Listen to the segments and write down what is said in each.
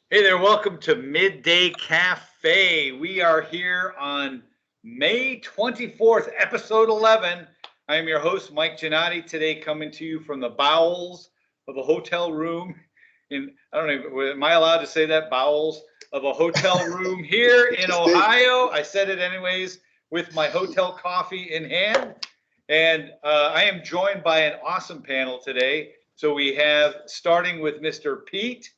Hey there, welcome to MidDay Cafe. We are here on May 24th, episode 11. I am your host, Mike Johnathan, today coming to you from the bowels of a hotel room I don't know, am I allowed to say that? Bowels of a hotel room here in Ohio. I said it anyways, with my hotel coffee in hand. And I am joined by an awesome panel today. So we have, starting with Mr. Pete.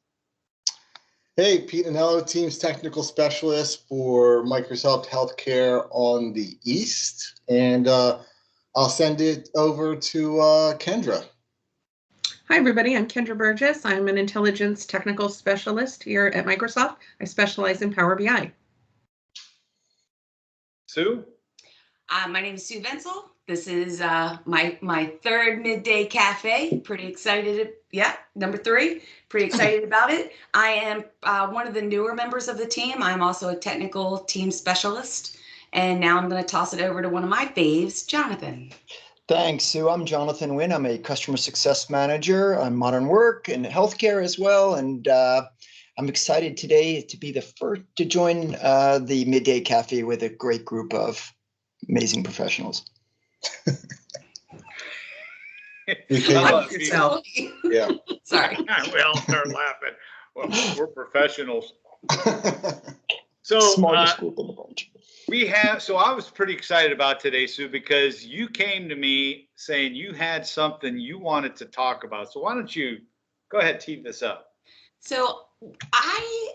Hey, Pete Anello, Teams Technical Specialist for Microsoft Healthcare on the East. And I'll send it over to Kendra. Hi, everybody. I'm Kendra Burgess. I'm an Intelligence Technical Specialist here at Microsoft. I specialize in Power BI. Sue? My name is Sue Venzel. This is my third MidDay Cafe. Pretty excited. Yeah, number 3. Pretty excited about it. I am one of the newer members of the team. I'm also a technical team specialist. And now I'm going to toss it over to one of my faves, Johnathan. Thanks, Sue. I'm Johnathan Wynn. I'm a customer success manager on Modern Work and healthcare as well. And I'm excited today to be the first to join the MidDay Cafe with a great group of amazing professionals. Yourself. Yeah. Sorry. We all start laughing. Well, we're professionals. So Smartest group in the bunch. so I was pretty excited about today, Sue, because you came to me saying you had something you wanted to talk about. So why don't you go ahead, tee this up? So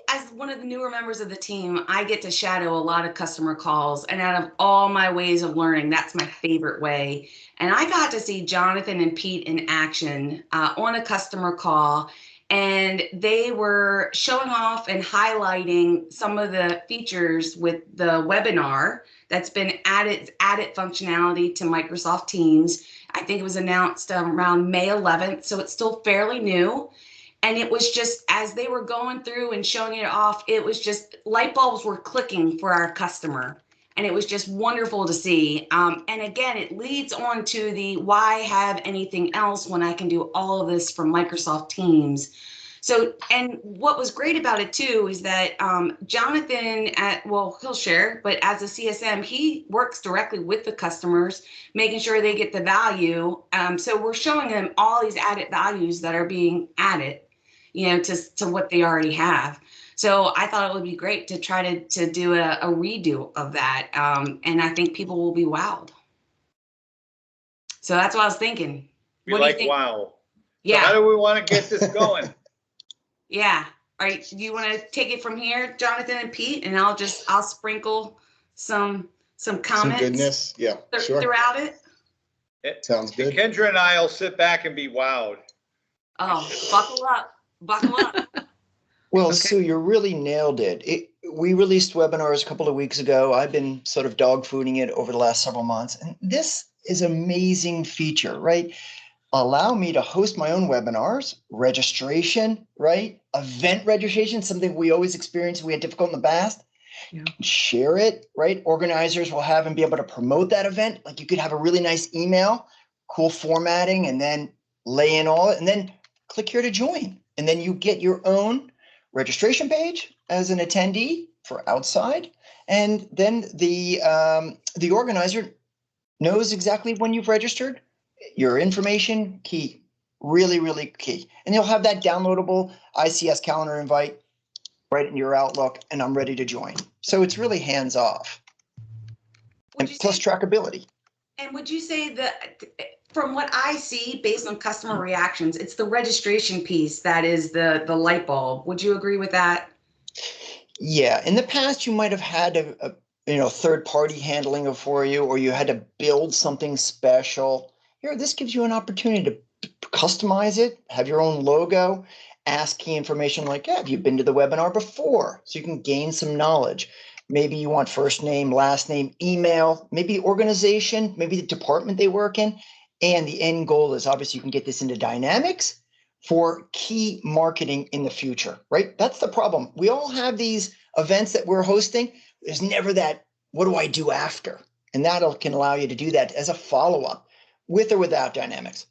as one of the newer members of the team, I get to shadow a lot of customer calls. And out of all my ways of learning, that's my favorite way. And I got to see Johnathan and Pete in action on a customer call. And they were showing off and highlighting some of the features with the webinar that's been added functionality to Microsoft Teams. I think it was announced around May 11th, so it's still fairly new. And it was just, as they were going through and showing it off, it was just light bulbs were clicking for our customer. And it was just wonderful to see. And again, it leads on to the why have anything else when I can do all of this from Microsoft Teams. So, and what was great about it too is that Johnathan he'll share, but as a CSM, he works directly with the customers, making sure they get the value. So we're showing them all these added values that are being added, to what they already have. So I thought it would be great to try to do a redo of that. And I think people will be wowed. So that's what I was thinking. What do you think? Wow. Yeah. So how do we want to get this going? Yeah. All right. Do you want to take it from here, Johnathan and Pete? And I'll sprinkle some comments. Some goodness. Yeah. Sure. Throughout it. Sounds good. Kendra and I will sit back and be wowed. Oh, buckle up. Buckle up. Well, Okay. Sue, you really nailed it. We released webinars a couple of weeks ago. I've been sort of dog fooding it over the last several months. And this is an amazing feature, right? Allow me to host my own webinars, registration, right? Event registration, something we always experienced, we had difficult in the past. Yeah. Share it, right? Organizers will have and be able to promote that event. Like you could have a really nice email, cool formatting, and then lay in all it, and then click here to join. And then you get your own registration page as an attendee for outside. And then the organizer knows exactly when you've registered. Your information, key, really, really key. And you'll have that downloadable ICS calendar invite right in your Outlook, and I'm ready to join. So it's really hands off. And plus trackability. And would you say that from what I see based on customer reactions, it's the registration piece that is the light bulb. Would you agree with that? Yeah. In the past, you might have had a third party handling it for you, or you had to build something special. Here, this gives you an opportunity to customize it, have your own logo, ask key information like, have you been to the webinar before? So you can gain some knowledge. Maybe you want first name, last name, email, maybe organization, maybe the department they work in. And the end goal is obviously you can get this into Dynamics for key marketing in the future, right? That's the problem. We all have these events that we're hosting. There's never that, what do I do after? And that can allow you to do that as a follow-up with or without Dynamics.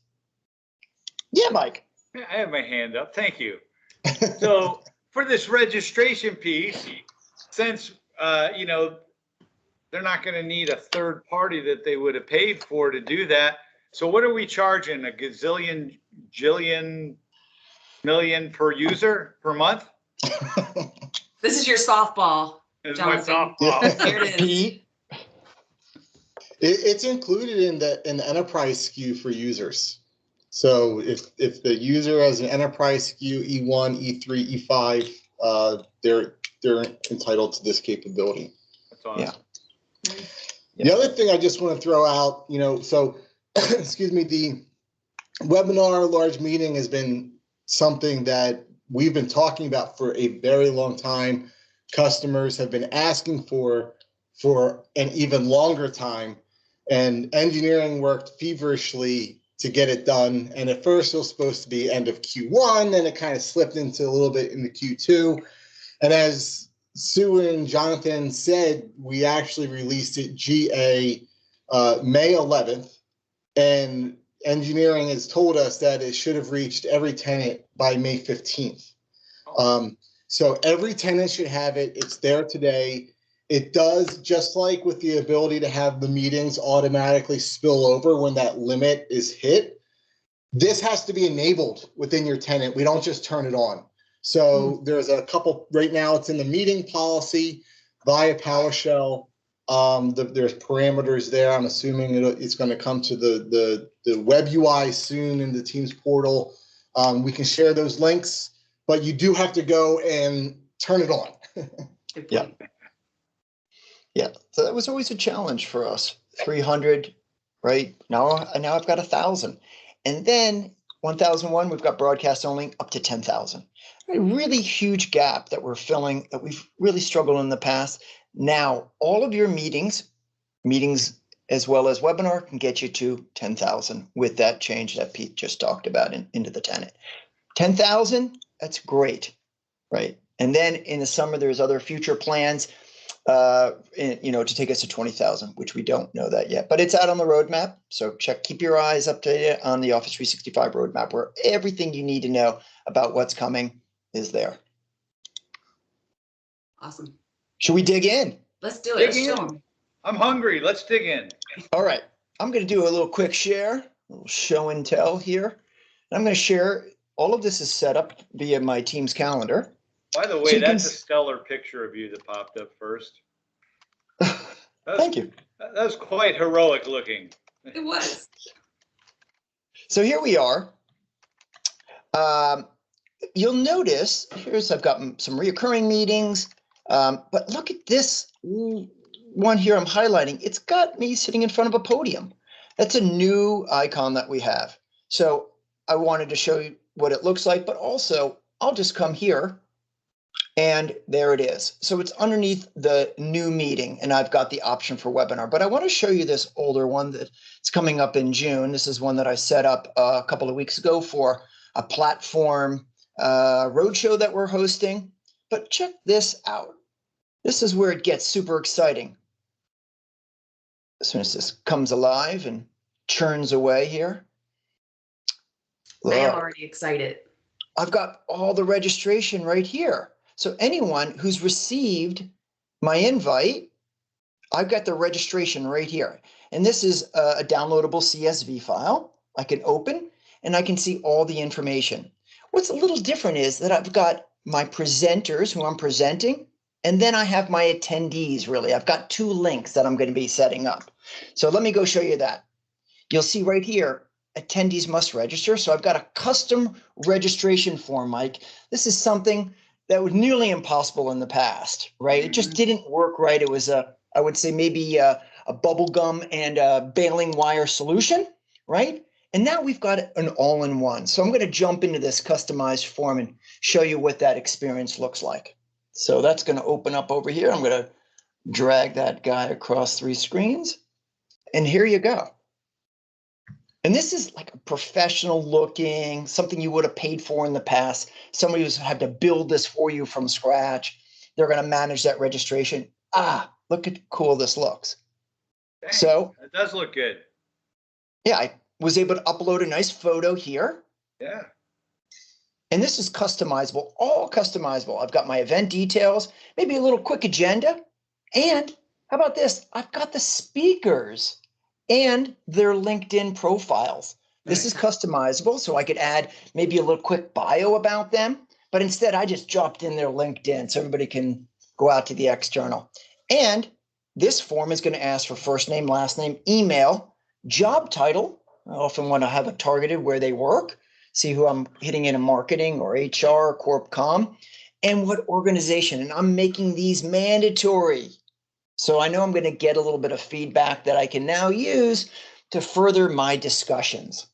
Yeah, Mike. I have my hand up. Thank you. So for this registration piece, since, they're not going to need a third party that they would have paid for to do that. So what are we charging? A gazillion, jillion, million per user per month? This is your softball, This is my Johnathan. softball. Here it is. Pete, It's included in the enterprise SKU for users. So if the user has an enterprise SKU E1, E3, E5, they're entitled to this capability. That's awesome. Yeah. The other thing I just want to throw out, so excuse me, the webinar large meeting has been something that we've been talking about for a very long time. Customers have been asking for an even longer time, and engineering worked feverishly to get it done. And at first it was supposed to be end of Q1, then it kind of slipped into a little bit into Q2. And as Sue and Johnathan said, we actually released it GA May 11th, and engineering has told us that it should have reached every tenant by May 15th. So every tenant should have it. It's there today. It does, just like with the ability to have the meetings automatically spill over when that limit is hit, this has to be enabled within your tenant. We don't just turn it on. So there's a couple, right now it's in the meeting policy via PowerShell. There's parameters there. I'm assuming it's going to come to the web UI soon in the Teams portal. We can share those links, but you do have to go and turn it on. Yeah. Yeah, so that was always a challenge for us. 300, right? Now I've got 1,000. And then 1,001, we've got broadcast only up to 10,000. A really huge gap that we're filling, that we've really struggled in the past. Now, all of your meetings as well as webinar can get you to 10,000 with that change that Pete just talked about into the tenant. 10,000, that's great, right? And then in the summer, there's other future plans, to take us to 20,000, which we don't know that yet, but it's out on the roadmap. So keep your eyes updated on the Office 365 roadmap, where everything you need to know about what's coming is there. Awesome. Should we dig in? Let's do it. Let's Dig show in. 'em. I'm hungry. Let's dig in. All right, I'm going to do a little quick share, a little show and tell here. And I'm going to share, all of this is set up via my Teams calendar. By the So way, you can that's a stellar picture of you that popped up first. Thank you. That was quite heroic looking. It was. So here we are. You'll notice, I've got some reoccurring meetings, but look at this one here I'm highlighting. It's got me sitting in front of a podium. That's a new icon that we have. So I wanted to show you what it looks like, but also I'll just come here and there it is. So it's underneath the new meeting, and I've got the option for webinar, but I want to show you this older one that's coming up in June. This is one that I set up a couple of weeks ago for a platform roadshow that we're hosting. But check this out. This is where it gets super exciting. As soon as this comes alive and churns away here. I am Look, already excited. I've got all the registration right here. So anyone who's received my invite, I've got the registration right here. And this is a downloadable CSV file I can open, and I can see all the information. What's a little different is that I've got my presenters who I'm presenting, and then I have my attendees, really. I've got two links that I'm going to be setting up. So let me go show you that. You'll see right here, attendees must register. So I've got a custom registration form, Mike. This is something that was nearly impossible in the past, right? It just didn't work right. It was I would say maybe a bubble gum and a baling wire solution, right? And now we've got an all-in-one. So I'm going to jump into this customized form and show you what that experience looks like. So that's going to open up over here. I'm going to drag that guy across 3 screens, and here you go. And this is like a professional looking, something you would have paid for in the past. Somebody who's had to build this for you from scratch. They're going to manage that registration. Look at how cool this looks. Dang, So it does look good. yeah, I was able to upload a nice photo here. Yeah. And this is customizable, all customizable. I've got my event details, maybe a little quick agenda. And how about this? I've got the speakers and their LinkedIn profiles. This is customizable, so I could add maybe a little quick bio about them. But instead, I just dropped in their LinkedIn so everybody can go out to the external. And this form is going to ask for first name, last name, email, job title. I often want to have it targeted where they work, see who I'm hitting in marketing or HR, Corp Com, and what organization. And I'm making these mandatory. So I know I'm going to get a little bit of feedback that I can now use to further my discussions.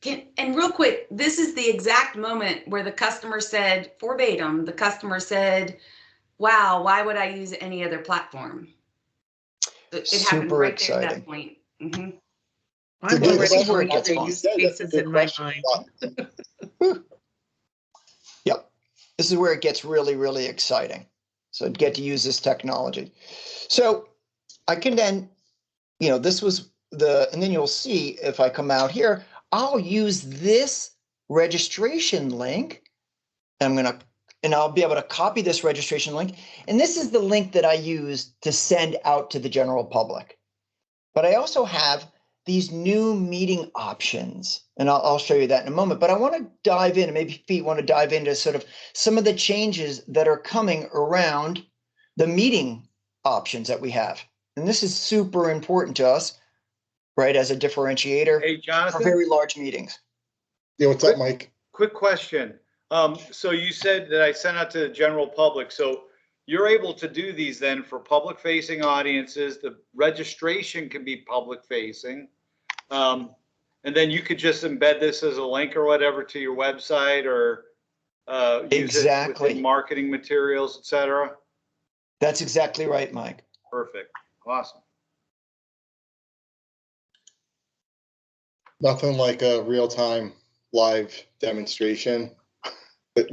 And real quick, this is the exact moment where the customer said, verbatim, the customer said, wow, why would I use any other platform? It happened Super right exciting. there at that point. I'm This already is where going it gets through fun. use That's a cases good in my question. mind. Yep. This is where it gets really, really exciting. So get to use this technology. So I can then, this was and then you'll see if I come out here, I'll use this registration link. And I'll be able to copy this registration link. And this is the link that I use to send out to the general public. But I also have these new meeting options, and I'll show you that in a moment. But I want to dive in, and maybe Pete want to dive into sort of some of the changes that are coming around the meeting options that we have. And this is super important to us, right, as a differentiator Hey, for Johnathan, very large meetings. Yeah, what's up, Mike? quick question. So you said that I sent out to the general public. So you're able to do these then for public facing audiences. The registration can be public facing. And then you could just embed this as a link or whatever to your website or use it within marketing materials, et cetera. That's exactly right, Mike. Perfect. Awesome. Nothing like a real-time live demonstration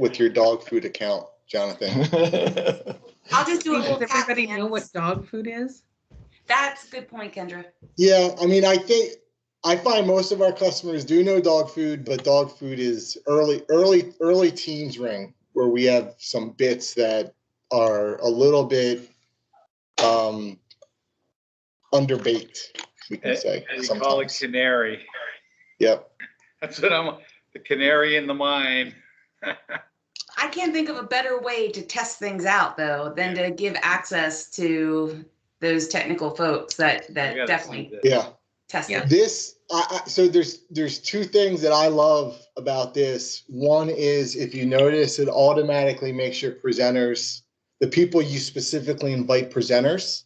with your dog food account, Johnathan. I'll just do a Does little everybody tap know what dance. dog food is? That's a good point, Kendra. Yeah, I mean, I find most of our customers do know dog food, but dog food is early teens ring, where we have some bits that are a little bit underbaked, we can say. We call it canary. Yep. That's what the canary in the mine. I can't think of a better way to test things out, though, than to give access to those technical folks that definitely test it. This, so there's two things that I love about this. One is, if you notice, it automatically makes your presenters, the people you specifically invite presenters,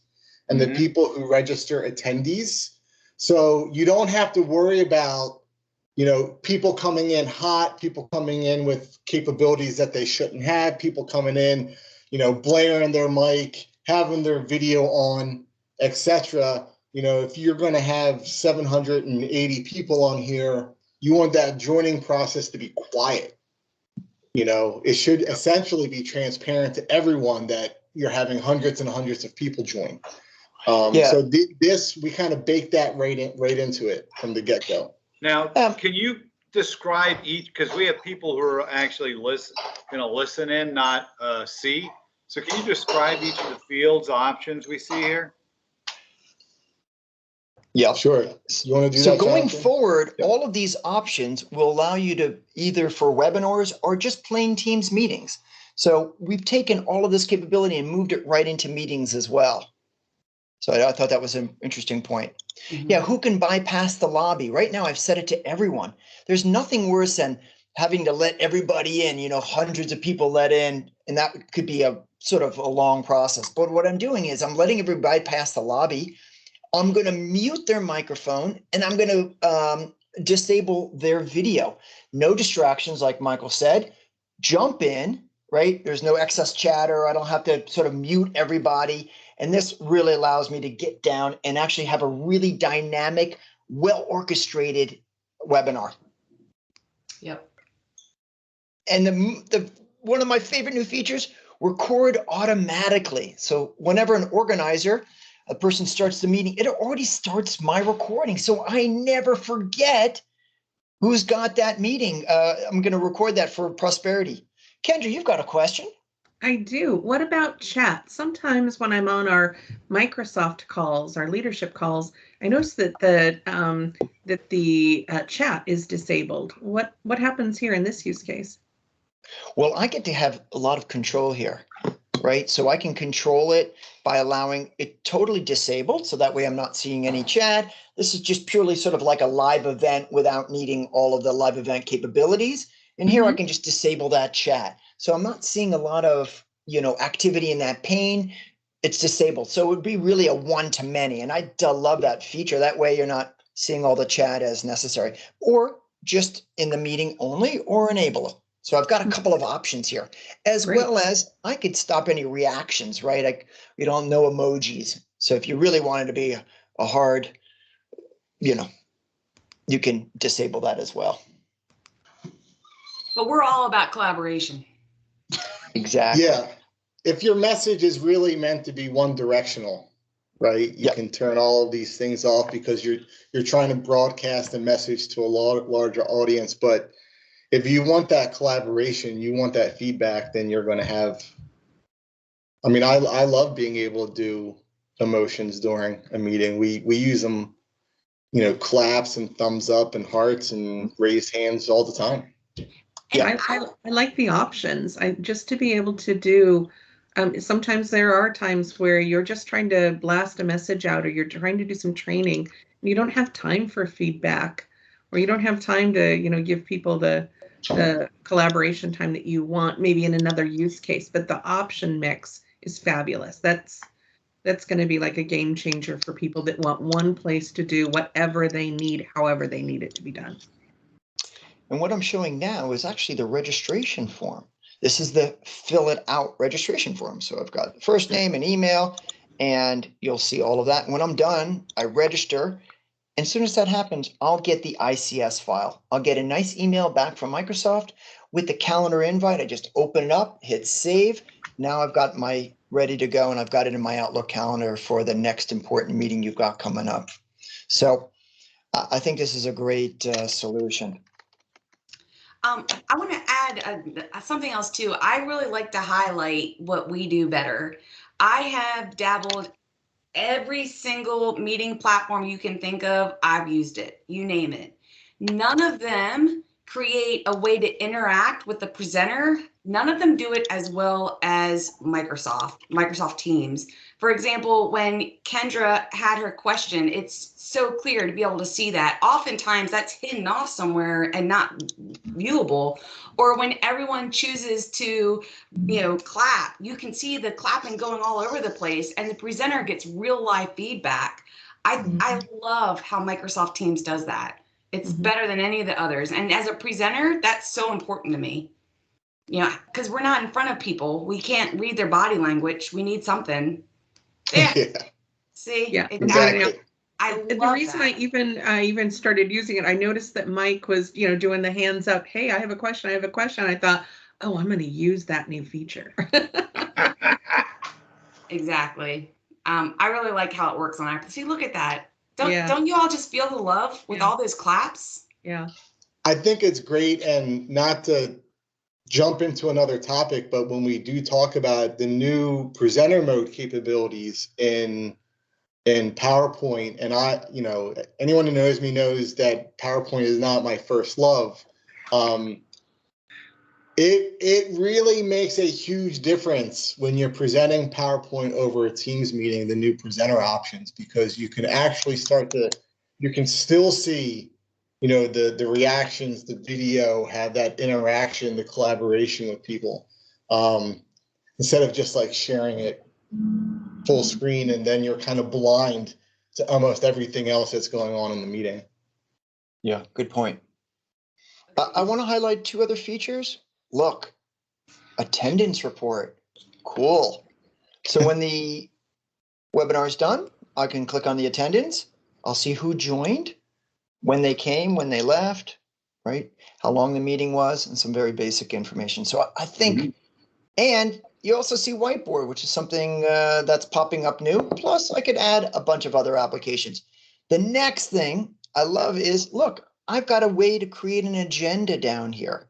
and the people who register attendees. So you don't have to worry about, people coming in hot, people coming in with capabilities that they shouldn't have, people coming in, blaring their mic, having their video on, etc. If you're going to have 780 people on here, you want that joining process to be quiet. It should essentially be transparent to everyone that you're having hundreds and hundreds of people join. So this, we kind of bake that right into it from the get-go. Now, can you describe each, because we have people who are actually going to listen in, not see. So can you describe each of the fields options we see here? Yeah, sure. You want to do so that? So going Jonathan? forward, all of these options will allow you to either for webinars or just plain Teams meetings. So we've taken all of this capability and moved it right into meetings as well. So I thought that was an interesting point. Yeah, who can bypass the lobby? Right now, I've set it to everyone. There's nothing worse than having to let everybody in, hundreds of people let in, and that could be a sort of a long process. But what I'm doing is I'm letting everybody bypass the lobby. I'm going to mute their microphone, and I'm going to disable their video. No distractions, like Michael said. Jump in, right? There's no excess chatter. I don't have to sort of mute everybody. And this really allows me to get down and actually have a really dynamic, well-orchestrated webinar. Yep. And the one of my favorite new features, record automatically. So whenever an organizer, a person starts the meeting, it already starts my recording. So I never forget Who's got that meeting? I'm going to record that for prosperity. Kendra, you've got a question. I do. What about chat? Sometimes when I'm on our Microsoft calls, our leadership calls, I notice that the chat is disabled. What happens here in this use case? Well, I get to have a lot of control here, right? So I can control it by allowing it totally disabled. So that way I'm not seeing any chat. This is just purely sort of like a live event without needing all of the live event capabilities. And here I can just disable that chat. So I'm not seeing a lot of, activity in that pane. It's disabled. So it would be really a one-to-many. And I love that feature. That way you're not seeing all the chat as necessary, or just in the meeting only, or enable it. So I've got a couple of options here, as well as I could stop any reactions, right? We don't know emojis. So if you really wanted to be a hard, you can disable that as well. But we're all about collaboration. Exactly. Yeah. If your message is really meant to be one directional, right? You can turn all of these things off because you're trying to broadcast a message to a larger audience. But if you want that collaboration, you want that feedback, then you're going to have, I love being able to do emotions during a meeting. We use them, claps and thumbs up and hearts and raised hands all the time. Yeah, I like the options. Just to be able to do, sometimes there are times where you're just trying to blast a message out, or you're trying to do some training, and you don't have time for feedback, or you don't have time to, give people the collaboration time that you want, maybe in another use case. But the option mix is fabulous. That's going to be like a game changer for people that want one place to do whatever they need, however they need it to be done. And what I'm showing now is actually the registration form. This is the fill it out registration form. So I've got first name and email, and you'll see all of that. And when I'm done, I register. And as soon as that happens, I'll get the ICS file. I'll get a nice email back from Microsoft with the calendar invite. I just open it up, hit save. Now I've got my ready to go, and I've got it in my Outlook calendar for the next important meeting you've got coming up. So I think this is a great solution. I want to add something else too. I really like to highlight what we do better. I have dabbled every single meeting platform you can think of. I've used it, you name it. None of them create a way to interact with the presenter. None of them do it as well as Microsoft Teams. For example, when Kendra had her question, it's so clear to be able to see that. Oftentimes that's hidden off somewhere and not viewable. Or when everyone chooses to, clap, you can see the clapping going all over the place, and the presenter gets real live feedback. I love how Microsoft Teams does that. It's better than any of the others. And as a presenter, that's so important to me. Because we're not in front of people. We can't read their body language. We need something. Yeah. See? Yeah, exactly. I love the reason that. I even started using it, I noticed that Mike was, doing the hands up. Hey, I have a question. I thought, oh, I'm going to use that new feature. Exactly. I really like how it works on iPad. See, look at that. Don't you all just feel the love with all those claps? Yeah. I think it's great, and not to jump into another topic, but when we do talk about the new presenter mode capabilities in PowerPoint, and anyone who knows me knows that PowerPoint is not my first love. It really makes a huge difference when you're presenting PowerPoint over a Teams meeting, the new presenter options, because you can actually you can still see, the reactions, the video, have that interaction, the collaboration with people, instead of just like sharing it full screen, and then you're kind of blind to almost everything else that's going on in the meeting. Yeah, good point. I want to highlight two other features. Look, attendance report. Cool. So when the webinar is done, I can click on the attendance. I'll see who joined, when they came, when they left, right? How long the meeting was, and some very basic information. So I think, and you also see whiteboard, which is something that's popping up new. Plus, I could add a bunch of other applications. The next thing I love is, look, I've got a way to create an agenda down here.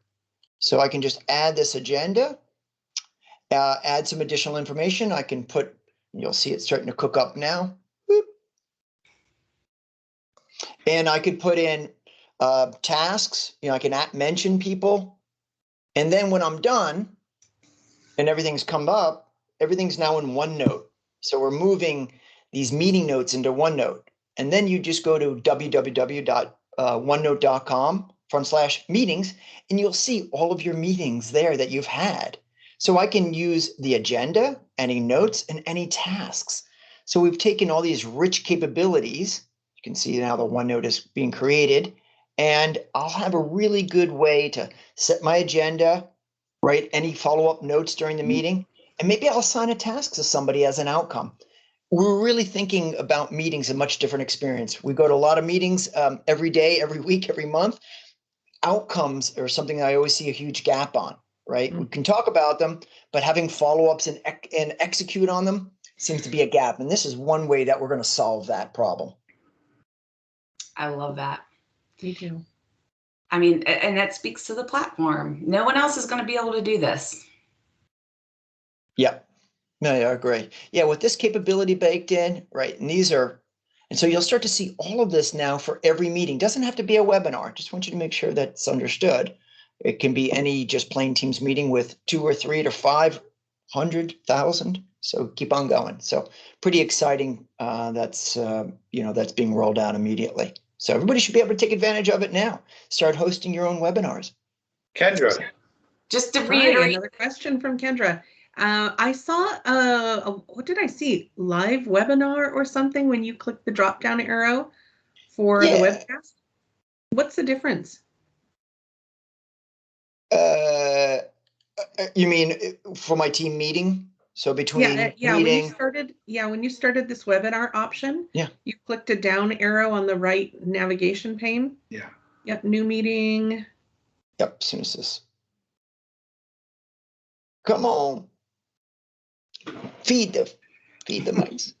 So I can just add this agenda, add some additional information. I can put, you'll see it starting to cook up now. Boop. And I could put in tasks, I can mention people. And then when I'm done and everything's come up, everything's now in OneNote. So we're moving these meeting notes into OneNote. And then you just go to www.onenote.com/meetings, and you'll see all of your meetings there that you've had. So I can use the agenda, any notes, and any tasks. So we've taken all these rich capabilities. You can see now the OneNote is being created, and I'll have a really good way to set my agenda, write any follow-up notes during the meeting, and maybe I'll assign a task to somebody as an outcome. We're really thinking about meetings a much different experience. We go to a lot of meetings every day, every week, every month. Outcomes are something that I always see a huge gap on, right? We can talk about them, but having follow-ups and execute on them seems to be a gap. And this is one way that we're going to solve that problem. I love that. Me too. I mean, and that speaks to the platform. No one else is going to be able to do this. Yeah. No, yeah, great. Yeah, with this capability baked in, right? And so you'll start to see all of this now for every meeting. Doesn't have to be a webinar. Just want you to make sure that's understood. It can be any just plain Teams meeting with 2 or 3 to 500,000. So keep on going. So pretty exciting. That's being rolled out immediately. So everybody should be able to take advantage of it now. Start hosting your own webinars. Kendra. Just to Hi, reiterate, another question from Kendra. I saw, what did I see? Live webinar or something when you click the drop down arrow for the webcast? What's the difference? You mean for my team meeting? So between meeting, when you started this webinar option, you clicked a down arrow on the right navigation pane. Yeah. Yep, new meeting. Yep, as soon as this. Come on. Feed the mics.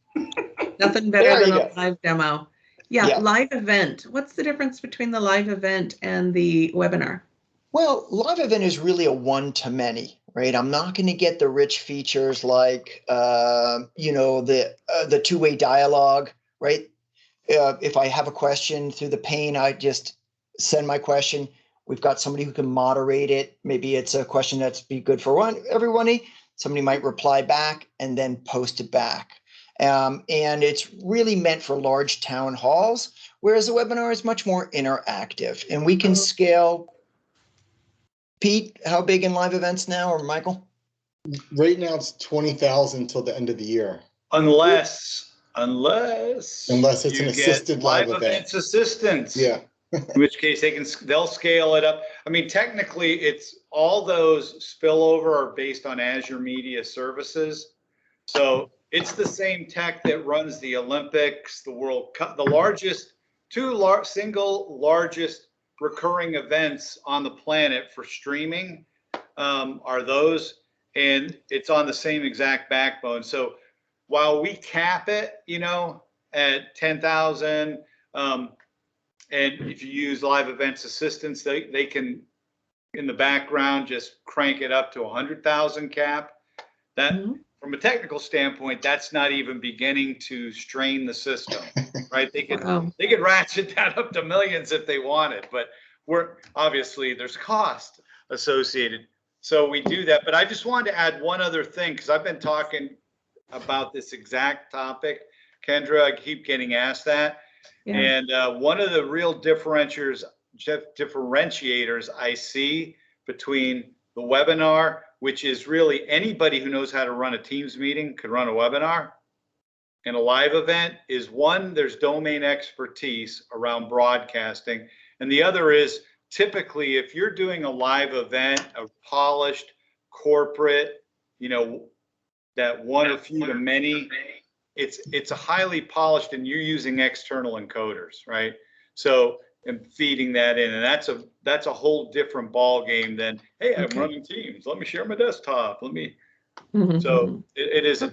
Nothing better than a live demo. Yeah, live event. What's the difference between the live event and the webinar? Well, live event is really a one-to-many, right? I'm not going to get the rich features like, the two-way dialogue, right? If I have a question through the pane, I just send my question. We've got somebody who can moderate it. Maybe it's a question that's be good for everybody. Somebody might reply back and then post it back. And it's really meant for large town halls, whereas a webinar is much more interactive, and we can scale. Pete, how big in live events now, or Michael? Right now it's 20,000 till the end of the year. Unless it's an assisted live event. Assistance. Yeah. In which case they'll scale it up. I mean, technically it's all those spillover are based on Azure Media Services. So it's the same tech that runs the Olympics, the World Cup, the largest, single largest recurring events on the planet for streaming are those, and it's on the same exact backbone. So while we cap it, at 10,000, and if you use live events assistance, they can, in the background, just crank it up to 100,000 cap. That, from a technical standpoint, that's not even beginning to strain the system, right? They could ratchet that up to millions if they wanted, but obviously there's cost associated. So we do that. But I just wanted to add one other thing, because I've been talking about this exact topic. Kendra, I keep getting asked that. Yeah. And one of the real differentiators I see between the webinar, which is really anybody who knows how to run a Teams meeting could run a webinar, and a live event is, one, there's domain expertise around broadcasting. And the other is, typically, if you're doing a live event, a polished corporate, that one of few to many, it's a highly polished, and you're using external encoders, right? So, and feeding that in, and that's a whole different ball game than, hey, I'm running Teams, let me share my desktop, so it is a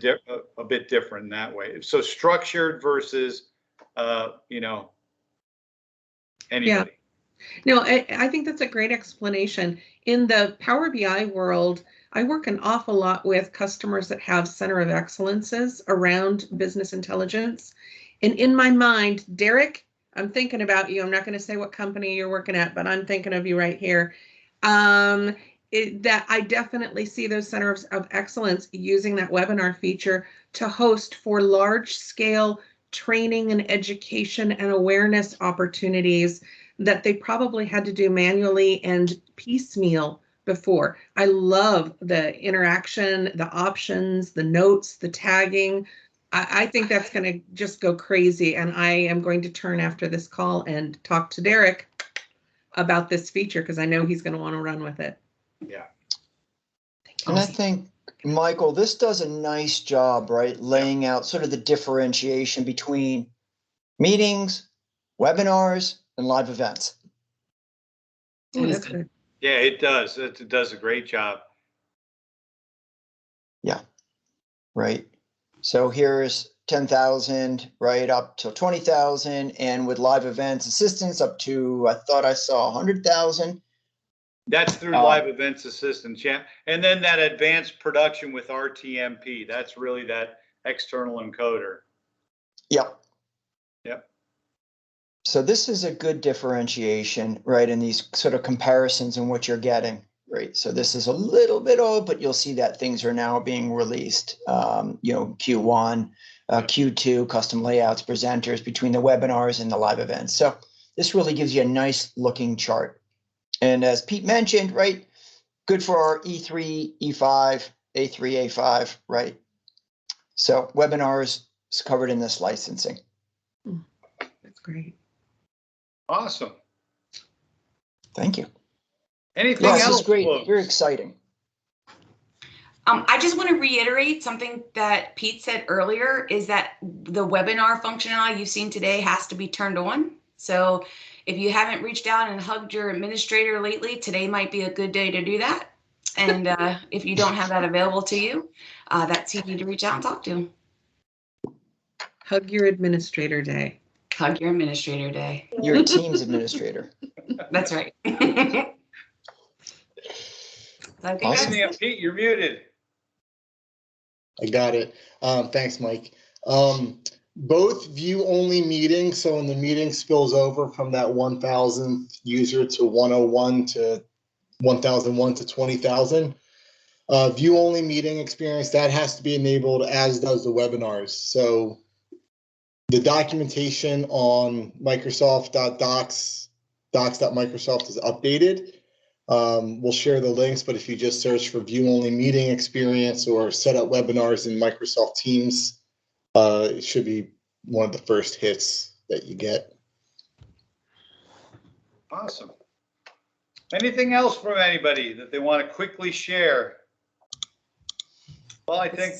bit different in that way. So structured versus anybody. No, I think that's a great explanation. In the Power BI world, I work an awful lot with customers that have center of excellences around business intelligence. And in my mind, Derek, I'm thinking about you. I'm not going to say what company you're working at, but I'm thinking of you right here. That I definitely see those centers of excellence using that webinar feature to host for large scale training and education and awareness opportunities that they probably had to do manually and piecemeal before. I love the interaction, the options, the notes, the tagging. I think that's going to just go crazy. And I am going to turn after this call and talk to Derek about this feature because I know he's going to want to run with it. Yeah. And I think, Michael, this does a nice job, right? Laying out sort of the differentiation between meetings, webinars, and live events. Oh, that's good. Yeah, it does. It does a great job. Yeah, right. So here's 10,000, right, up to 20,000, and with live events assistance up to, I thought I saw 100,000. That's through Live Events Assistance, yeah. And then that advanced production with RTMP. That's really that external encoder. Yep. Yep. So this is a good differentiation, right, in these sort of comparisons and what you're getting, right? So this is a little bit old, but you'll see that things are now being released, Q1, Q2, custom layouts, presenters between the webinars and the live events. So this really gives you a nice looking chart. And as Pete mentioned, right, good for our E3, E5, A3, A5, right? So webinars is covered in this licensing. That's great. Awesome. Thank you. Anything Yeah, this else? is great. Folks? Very exciting. I just want to reiterate something that Pete said earlier is that the webinar functionality you've seen today has to be turned on. So if you haven't reached out and hugged your administrator lately, today might be a good day to do that. And if you don't have that available to you, that's who you need to reach out and talk to. Hug your administrator day. Hug your administrator day. Your team's administrator. That's right. Awesome. Pete, you're muted. I got it. Thanks, Mike. Both view-only meetings, so when the meeting spills over from that 1,000th user to 101 to 1,001 to 20,000, view-only meeting experience, that has to be enabled, as does the webinars. So the documentation on docs.microsoft is updated. We'll share the links, but if you just search for view-only meeting experience or set up webinars in Microsoft Teams, it should be one of the first hits that you get. Awesome. Anything else from anybody that they want to quickly share? Well, I think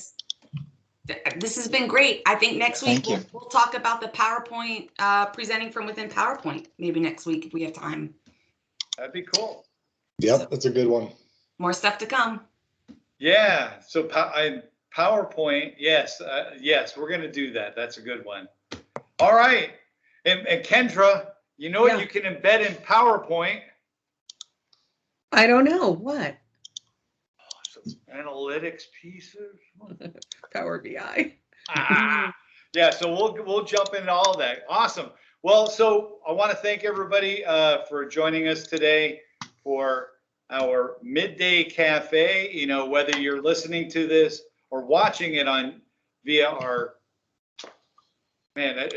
this has been great. I think next week Thank you. we'll talk about the PowerPoint, presenting from within PowerPoint, maybe next week if we have time. that'd be cool. Yep, that's a good one. More stuff to come. Yeah. So PowerPoint, yes, yes, we're going to do that. That's a good one. All right. And Kendra, you know what you can embed in PowerPoint? I don't know. What? Some analytics pieces. Power BI. Yeah, so we'll jump into all of that. Awesome. Well, so I want to thank everybody for joining us today for our Midday Cafe. You know, whether you're listening to this or watching it via our, I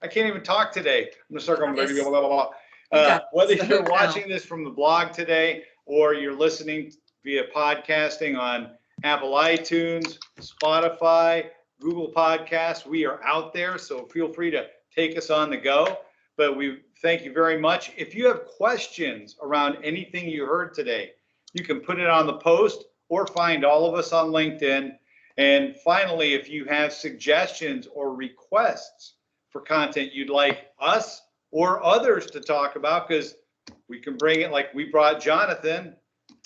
can't even talk today. I'm gonna start going blah, blah, blah, blah. Whether you're watching this from the blog today or you're listening via podcasting on Apple iTunes, Spotify, Google Podcasts, we are out there. So feel free to take us on the go. But we thank you very much. If you have questions around anything you heard today, you can put it on the post or find all of us on LinkedIn. And finally, if you have suggestions or requests for content you'd like us or others to talk about, because we can bring it, like we brought Johnathan.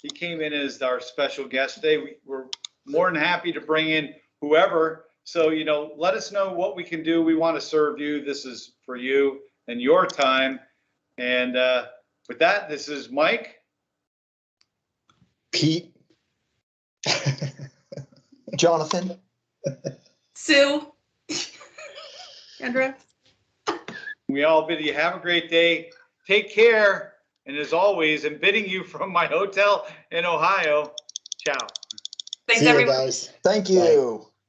He came in as our special guest today. We're more than happy to bring in whoever. So, you know, let us know what we can do. We want to serve you. This is for you and your time. And with that, this is Mike. Pete. Johnathan. Sue. Kendra? We all bid you have a great day. Take care. And as always, I'm bidding you from my hotel in Ohio. Ciao. Thanks, See you everyone. guys. Thank you.